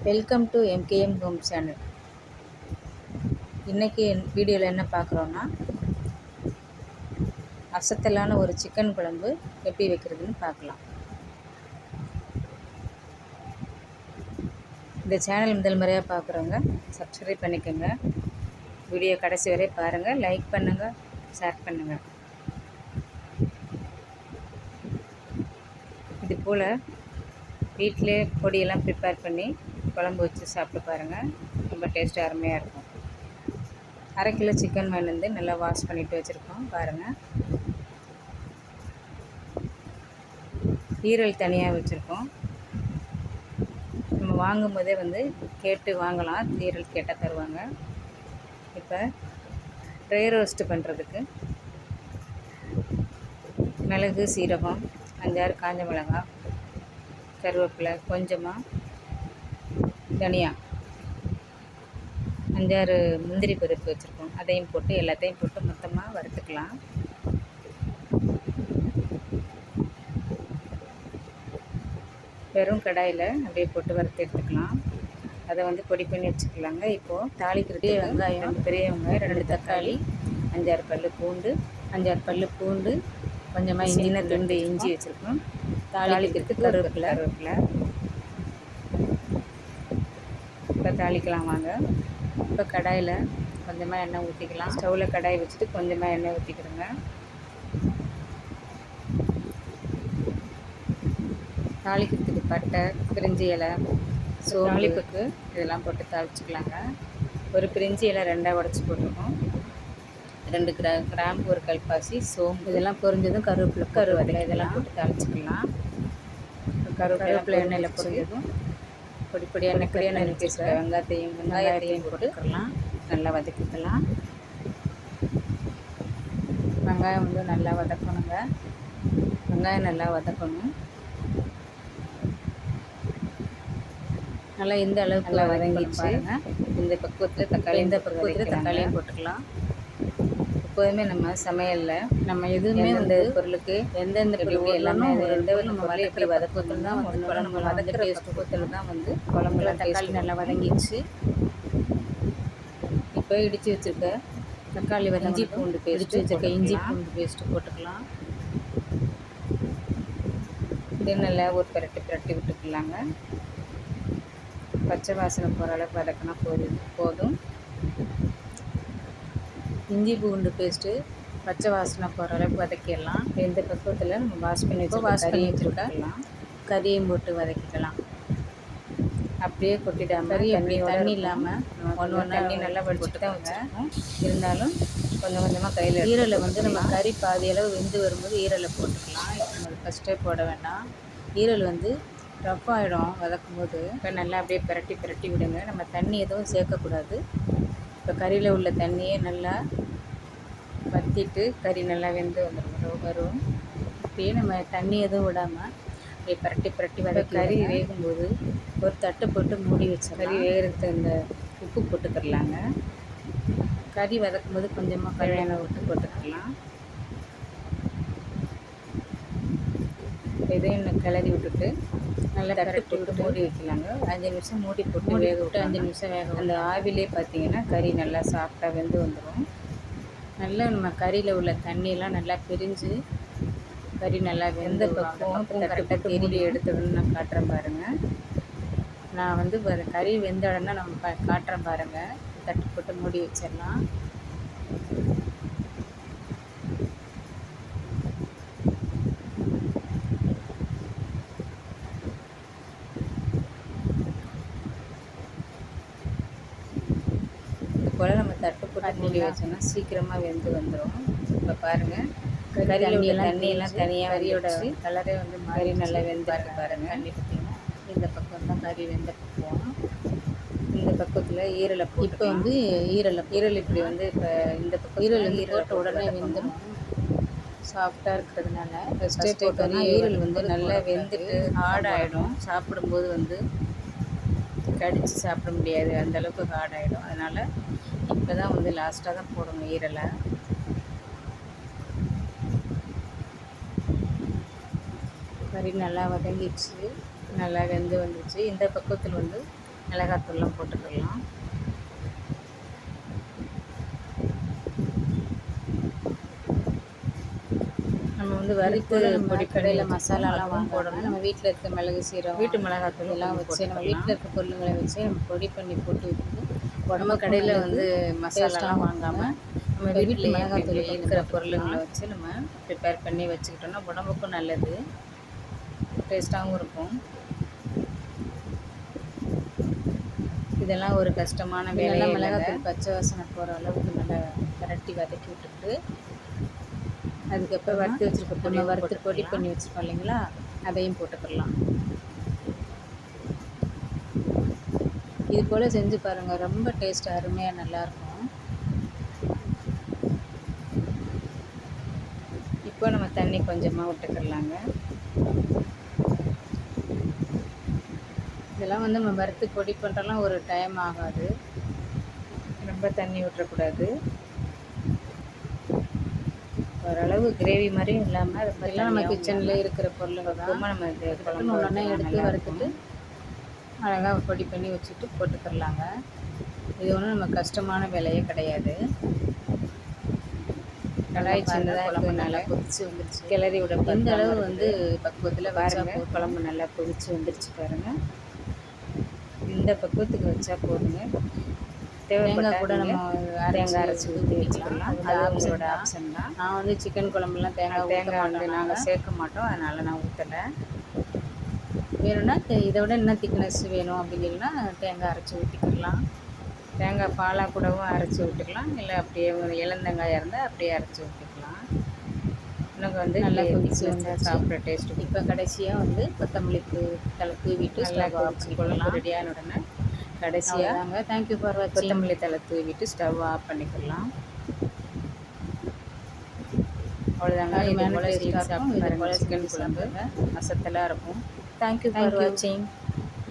Welcome to MKM home channel. இன்றைக்கி வீடியோவில் என்ன பார்க்குறோன்னா, அசத்தலான ஒரு சிக்கன் குழம்பு எப்படி வைக்கிறதுன்னு பார்க்கலாம். இந்த சேனல் முதல் முறையாக பார்க்குறவங்க சப்ஸ்கிரைப் பண்ணிக்கோங்க. வீடியோ கடைசி வரை பாருங்கள், லைக் பண்ணுங்கள், ஷேர் பண்ணுங்கள். இது போல் வீட்டிலே பொடியெல்லாம் ப்ரிப்பேர் பண்ணி குழம்பு வச்சு சாப்பிட்டு பாருங்கள். ரொம்ப டேஸ்ட்டு அருமையாக இருக்கும். 1/2 கிலோ சிக்கன் வாங்கிட்டு நல்லா வாஷ் பண்ணிவிட்டு வச்சுருக்கோம். பாருங்கள், ஈரல் தனியாக வச்சுருக்கோம். நம்ம வாங்கும் போதே கேட்டு வாங்கலாம், ஈரல் கேட்டால் தருவாங்க. இப்போ ட்ரை ரோஸ்ட்டு பண்ணுறதுக்கு மிளகு, சீரகம், 5-6 காஞ்ச மிளகாய், கருவேப்பிலை, கொஞ்சமாக தனியா, 5-6 முந்திரி பருப்பு வச்சுருக்கோம். அதையும் போட்டு எல்லாத்தையும் போட்டு மொத்தமாக வறுத்துக்கலாம். வெறும் கடாயில் அப்படியே போட்டு வறுத்து எடுத்துக்கலாம். அதை பொடி பண்ணி வச்சுக்கலாங்க. இப்போது தாளிக்கிறதுக்கு வெங்காயம், பெரிய வெங்காயம், 2 தக்காளி, 5-6 பல்லு பூண்டு, கொஞ்சமாக சின்ன துண்டு இஞ்சி வச்சுருக்கோம். தாளிக்கிறதுக்கு கருவேப்பிலை. இப்போ தாளிக்கலாம் வாங்க. இப்போ கடாயில் கொஞ்சமாக எண்ணெய் ஊற்றிக்கலாம். ஸ்டவ்வில் கடாய் வச்சுட்டு கொஞ்சமாக எண்ணெய் ஊற்றிக்கிறோங்க. தாளிக்கிறதுக்கு பட்டை, பிரிஞ்சி இலை, சோம்புக்கு இதெல்லாம் போட்டு தாளிச்சிக்கலாங்க. ஒரு பிரிஞ்சி இலை 2ஆக உடச்சி போட்டிருக்கோம். 2 கிராம்பு, ஒரு கல்பாசி, சோம்பு இதெல்லாம் பொரிஞ்சதும் கருவேப்பிலை இதெல்லாம் போட்டு தாளிச்சிக்கலாம். கருவேப்பிலை எண்ணெயில் பொரிஞ்சதும் பொடியாக நறுக்கி வெங்காயத்தையும் போட்டுக்கலாம். நல்லா வதக்கிக்கலாம். வெங்காயம் நல்லா வதக்கணுங்க. வெங்காயம் நல்லா வதக்கணும். நல்லா இந்த அளவுக்கு நல்லா வதங்கிடுச்சு. இந்த பக்குவத்தில் தக்காளியும் போட்டுக்கலாம். எப்போதுமே நம்ம சமையலில் நம்ம எதுவுமே பொருளுக்கு எந்தெந்த பொருளுக்கு எல்லாமே நம்ம எப்படி வதக்கத்தில் தான் நம்ம வதக்கிற பக்குவத்தில் தான் குழம்புல தக்காளி நல்லா வதங்கிடுச்சு. இப்போ இடித்து வச்சுருக்க தக்காளி இஞ்சி பூண்டு பேஸ்ட்டு போட்டுக்கலாம். இது நல்லா ஒரு பிரட்டி விட்டுக்கலாங்க. பச்சை வாசனை போகிற அளவுக்கு வதக்கினா போதும். இஞ்சி பூண்டு பேஸ்ட்டு பச்சை வாசனை போகிற அளவுக்கு வதக்கிடலாம். எந்த பக்குவத்தில் நம்ம வாஷ் பண்ணி வச்சுருக்கலாம். கறியும் போட்டு வதக்கிக்கலாம். அப்படியே கொட்டிடாமல் தண்ணி இல்லாமல் ஒன்று தண்ணி நல்லா வடிச்சுட்டு தான் வச்சுருக்கோம். இருந்தாலும் கொஞ்சம் கொஞ்சமாக கையில் ஈரலை நம்ம கறி பாதி அளவு வெந்து வரும்போது ஈரலை போட்டுக்கலாம். நம்ம ஃபஸ்ட்டே போட வேண்டாம். ஈரல் ரஃப் ஆகிடும் வதக்கும் போது. இப்போ நல்லா அப்படியே பிரட்டி விடுங்க. நம்ம தண்ணி எதுவும் சேர்க்கக்கூடாது. இப்போ கறியில் உள்ள தண்ணியே நல்லா வற்றிட்டு கறி நல்லா வெந்து வரும். அப்படியே நம்ம தண்ணி எதுவும் விடாமல் அப்படியே பிரட்டி வதக்கி கறி வேகும்போது ஒரு தட்டு போட்டு மூடி வச்ச கறி வேகிறதுக்கு அந்த உப்பு போட்டுக்கிறலாங்க. கறி வதக்கும் போது கொஞ்சமாக கல்யாணம் விட்டு போட்டுக்கலாம். இதையும் கிளறி விட்டுட்டு நல்லா தட்டு போட்டு மூடி வைக்கலாங்க. 5 நிமிஷம் மூடி போட்டு வேக விட்டு 5 நிமிஷம் அந்த ஆவிலே பார்த்தீங்கன்னா கறி நல்லா சாஃப்டாக வெந்து வந்துடும். நல்லா நம்ம கறியில் உள்ள தண்ணியெல்லாம் நல்லா பிரிஞ்சு கறி நல்லா வெந்த பக்கம் தட்டு மூடி எடுத்துடணும்னு நான் காட்டுறேன் பாருங்கள். நான் கறி வெந்த உடனே நம்ம காட்டுறேன் பாருங்கள். தட்டு போட்டு மூடி வச்சிடலாம். போல் நம்ம தட்டு போட்டு மூடி வச்சோம்னா சீக்கிரமாக வெந்து வந்துடும். இப்போ பாருங்கள், தண்ணியெல்லாம் தனியாக கறியோட கலரே கறி நல்லா வெந்துருக்கு பாருங்கள். தண்ணி பார்த்திங்கன்னா இந்த பக்கம் தான் கறி வெந்த பக்குவோம். இந்த பக்கத்தில் ஈரலை போட்டு இப்போ ஈரல் இப்படி இப்போ இந்த பக்கம் ஈரல் போட்ட உடனே வெந்துடும். சாஃப்டாக இருக்கிறதுனால ஃபஸ்ட்டே போட்டோன்னா ஈரல் நல்லா வெந்துட்டு ஹார்டாகிடும். சாப்பிடும்போது கடித்து சாப்பிட முடியாது, அந்தளவுக்கு ஹார்டாகிடும். அதனால் இப்போ தான் லாஸ்ட்டாக தான் போடணும் ஈரலை. கறி நல்லா வதங்கிடுச்சு, நல்லா வெந்து வந்துச்சு. இந்த பக்கத்தில் மிளகாத்தூள்லாம் போட்டுக்கலாம். நம்ம வந்து வறுத்து பொடி கடையில் மசாலாலாம் போடணும். நம்ம வீட்டில் இருக்க மிளகு சீரகம், வீட்டு மிளகாத்தூள் எல்லாம் வச்சு நம்ம வீட்டில் இருக்க பொருளுங்களை வச்சு நம்ம பொடி பண்ணி போட்டு உடம்பு கடையில் வந்து மசாலாலாம் வாங்காமல் நம்ம வீட்டில் மிளகாத்தூள் இருக்கிற பொருளுங்களை வச்சு நம்ம ப்ரிப்பேர் பண்ணி வச்சுக்கிட்டோம்னா உடம்புக்கும் நல்லது, டேஸ்ட்டாகவும் இருக்கும். இதெல்லாம் ஒரு கஷ்டமான வேலை. மிளகாத்தூள் பச்சை வாசனை போகிற அளவுக்கு நல்லா கரட்டி வதக்கி விட்டுட்டு அதுக்கப்புறம் வறுத்து வச்சுருக்க பொடி வறுத்து பொடி பண்ணி வச்சுருக்கோம் இல்லைங்களா, அதையும் போட்டுக்கலாம். இது போல் செஞ்சு பாருங்கள், ரொம்ப டேஸ்ட் அருமையாக நல்லாயிருக்கும். இப்போ நம்ம தண்ணி கொஞ்சமாக விட்டுக்கலாங்க. இதெல்லாம் வந்து நம்ம வறுத்து பொடி பண்ணுறலாம் ஒரு டைம் ஆகாது, ரொம்ப தண்ணி விட்டுறக்கூடாது. ஓரளவு கிரேவி மாதிரியும் இல்லாமல் எல்லாம் நம்ம கிச்சனில் இருக்கிற பொருளுங்க தான் நம்ம இது குழம்பு ஒன்றா எடுத்து வறுத்துட்டு அழகாக பொடி பண்ணி வச்சுட்டு போட்டுக்கிறலாங்க. இது ஒன்றும் நம்ம கஷ்டமான வேலையே கிடையாது. கடாய் சின்னதாக குழம்பு நல்லா கொதிச்சு வந்துருச்சு, கிளறி விட இந்த அளவு வந்து பக்குவத்தில் பாருங்கள். குழம்பு நல்லா கொதிச்சு வந்துருச்சு பாருங்கள். இந்த பக்குவத்துக்கு வச்சா போதுங்க. தேங்காய் கூட நம்ம தேங்காய் அரைச்சி ஊற்றி வச்சுக்கலாம், அது அவங்களோட ஆப்ஷன் தான். நான் வந்து சிக்கன் குழம்புலாம் தேங்காய் வந்து நாங்கள் சேர்க்க மாட்டோம், அதனால் நான் ஊற்றலை. வேணும்னா இதை விட இன்னும் திக்னஸ் வேணும் அப்படின்னா தேங்காய் அரைச்சி ஊற்றிக்கலாம். தேங்காய் பாலாக கூடவும் அரைச்சி ஊற்றிக்கலாம், இல்லை அப்படியே இளந்தங்காயாக இருந்தால் அப்படியே அரைச்சி ஊற்றிக்கலாம். எனக்கு வந்து நல்லா கொதிச்சு வந்து சாப்பிட்ற டேஸ்ட்டு. இப்போ கடைசியாக வந்து கொத்தமல்லி தலை தூவிட்டு ஸ்டவ் ஆஃப் பண்ணிக்கலாம். ரெடியான உடனே கடைசியாக தேங்க்யூ ஃபார் வாட்சிங். கொத்தமல்லி தலை தூவிட்டு ஸ்டவ் ஆஃப் பண்ணிக்கலாம். அவ்வளோதாங்க. இது போல் செஞ்சு சாப்பிட்டு பாருங்கள். சிக்கன் குழம்பு அசத்தலாக இருக்கும். தேங்க்யூ ஃபார் வாட்சிங்.